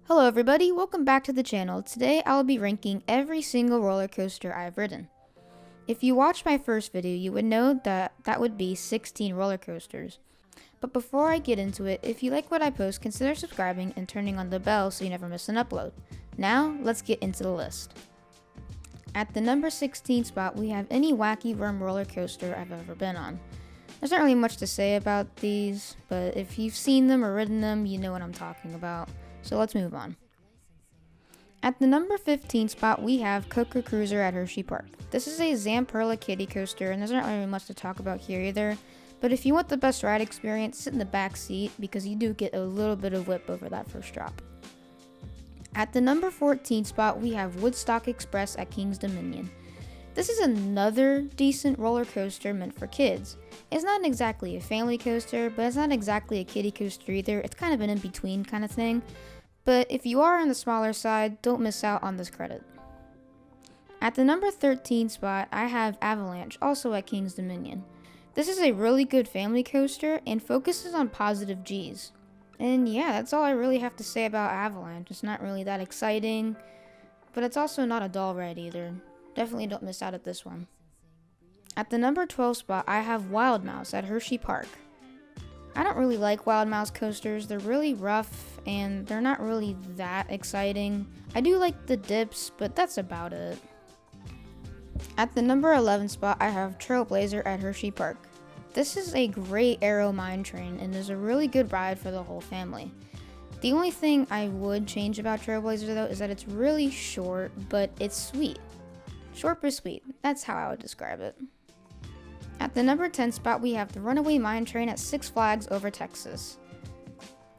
Hello everybody, welcome back to the channel. Today I'll be ranking every single roller coaster I've ridden. If you watched my first video, you would know that would be 16 roller coasters. But before I get into it, if you like what I post, consider subscribing and turning on the bell so you never miss an upload. Now, let's get into the list. At the number 16 spot, we have any wacky worm roller coaster I've ever been on. There's not really much to say about these, but if you've seen them or ridden them, you know what I'm talking about. So let's move on. At the number 15 spot, we have Coaster Cruiser at Hershey Park. This is a Zamperla kiddie coaster, and there's not really much to talk about here either. But if you want the best ride experience, sit in the back seat because you do get a little bit of whip over that first drop. At the number 14 spot, we have Woodstock Express at King's Dominion. This is another decent roller coaster meant for kids. It's not exactly a family coaster, but it's not exactly a kiddie coaster either. It's kind of an in-between kind of thing. But if you are on the smaller side, don't miss out on this credit. At the number 13 spot, I have Avalanche, also at King's Dominion. This is a really good family coaster and focuses on positive G's. And yeah, that's all I really have to say about Avalanche. It's not really that exciting, but it's also not a dull ride either. Definitely don't miss out at this one. At the number 12 spot, I have Wild Mouse at Hershey Park. I don't really like Wild Mouse coasters. They're really rough and they're not really that exciting. I do like the dips, but that's about it. At the number 11 spot, I have Trailblazer at Hershey Park. This is a great aero mine train and is a really good ride for the whole family. The only thing I would change about Trailblazer though is that it's really short, but it's sweet. Short but sweet, that's how I would describe it. At the number 10 spot, we have the Runaway Mine Train at Six Flags Over Texas.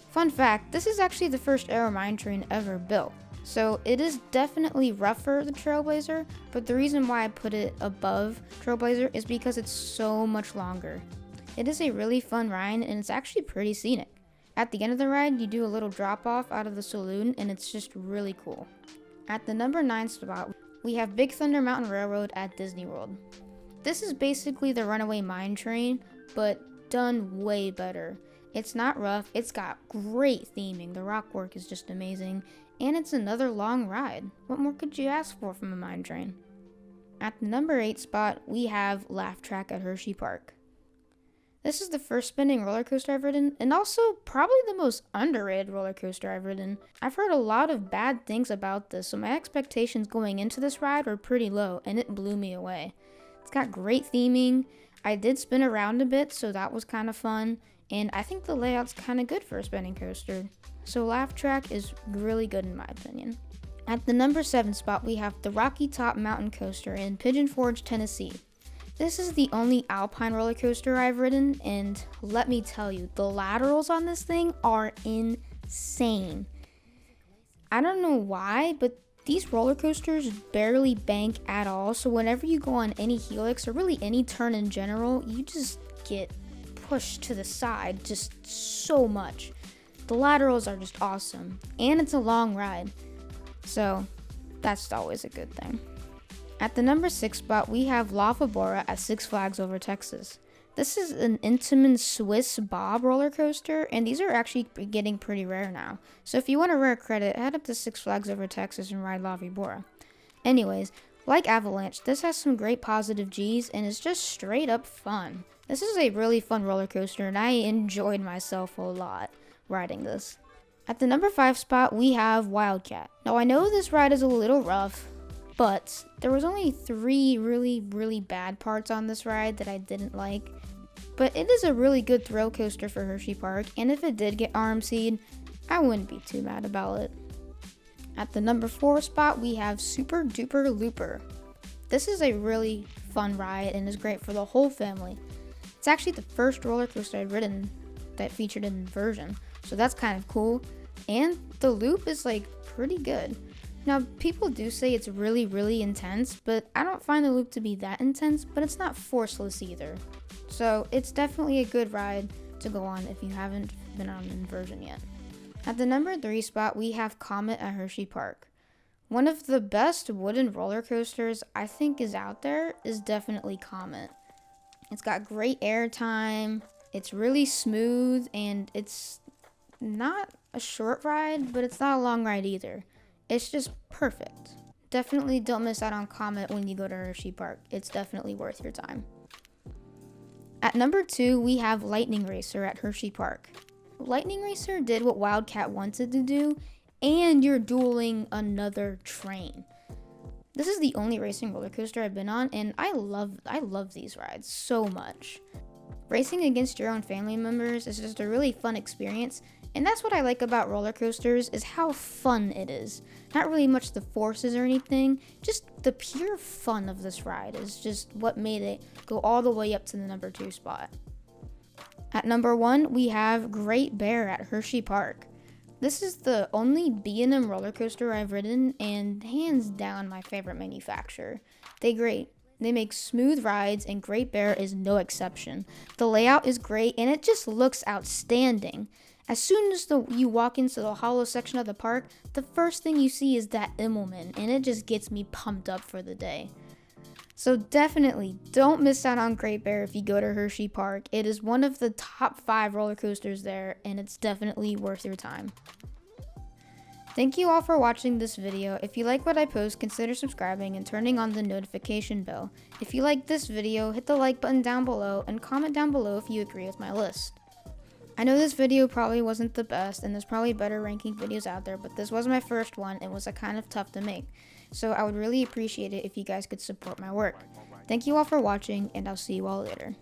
Fun fact, this is actually the first aero mine train ever built. So it is definitely rougher than Trailblazer, but the reason why I put it above Trailblazer is because it's so much longer. It is a really fun ride and it's actually pretty scenic. At the end of the ride, you do a little drop off out of the saloon and it's just really cool. At the number 9 spot, we have Big Thunder Mountain Railroad at Disney World. This is basically the Runaway Mine Train, but done way better. It's not rough, it's got great theming, the rock work is just amazing, and it's another long ride. What more could you ask for from a mine train? At the number 8 spot, we have Laugh Track at Hershey Park. This is the first spinning roller coaster I've ridden, and also probably the most underrated roller coaster I've ridden. I've heard a lot of bad things about this, so my expectations going into this ride were pretty low, and it blew me away. It's got great theming. I did spin around a bit, so that was kind of fun, and I think the layout's kind of good for a spinning coaster. So Laugh Track is really good in my opinion. At the number 7 spot, we have the Rocky Top Mountain Coaster in Pigeon Forge, Tennessee. This is the only alpine roller coaster I've ridden, and let me tell you, the laterals on this thing are insane. I don't know why, but these roller coasters barely bank at all, so whenever you go on any helix or really any turn in general, you just get pushed to the side just so much. The laterals are just awesome, and it's a long ride, so that's always a good thing. At the number 6 spot, we have Lava Bora at Six Flags Over Texas. This is an Intamin Swiss Bob roller coaster, and these are actually getting pretty rare now. So if you want a rare credit, head up to Six Flags Over Texas and ride Lava Bora. Anyways, like Avalanche, this has some great positive G's and is just straight up fun. This is a really fun roller coaster, and I enjoyed myself a lot riding this. At the number 5 spot, we have Wildcat. Now I know this ride is a little rough, but there was only 3 really bad parts on this ride that I didn't like. But it is a really good thrill coaster for Hershey Park, and if it did get RMC'd, I wouldn't be too mad about it. At the number 4 spot, we have Super Duper Looper. This is a really fun ride and is great for the whole family. It's actually the first roller coaster I've ridden that featured an inversion, so that's kind of cool. And the loop is like pretty good. Now, people do say it's really intense, but I don't find the loop to be that intense, but it's not forceless either. So it's definitely a good ride to go on if you haven't been on an inversion yet. At the number 3 spot, we have Comet at Hershey Park. One of the best wooden roller coasters I think is out there is definitely Comet. It's got great airtime, it's really smooth, and it's not a short ride, but it's not a long ride either. It's just perfect. Definitely don't miss out on Comet when you go to Hershey Park. It's definitely worth your time. At number 2, we have Lightning Racer at Hershey Park. Lightning Racer did what Wildcat wanted to do, and you're dueling another train. This is the only racing roller coaster I've been on, and I love these rides so much. Racing against your own family members is just a really fun experience, and that's what I like about roller coasters, is how fun it is. Not really much the forces or anything, just the pure fun of this ride is just what made it go all the way up to the number 2 spot. At number 1, we have Great Bear at Hershey Park. This is the only B&M roller coaster I've ridden, and hands down my favorite manufacturer. They make smooth rides, and Great Bear is no exception. The layout is great, and it just looks outstanding. As soon as you walk into the hollow section of the park, the first thing you see is that Immelman, and it just gets me pumped up for the day. So definitely don't miss out on Great Bear if you go to Hershey Park. It is one of the top 5 roller coasters there, and it's definitely worth your time. Thank you all for watching this video. If you like what I post, consider subscribing and turning on the notification bell. If you like this video, hit the like button down below and comment down below if you agree with my list. I know this video probably wasn't the best, and there's probably better ranking videos out there, but this was my first one and was kind of tough to make. So I would really appreciate it if you guys could support my work. Thank you all for watching, and I'll see you all later.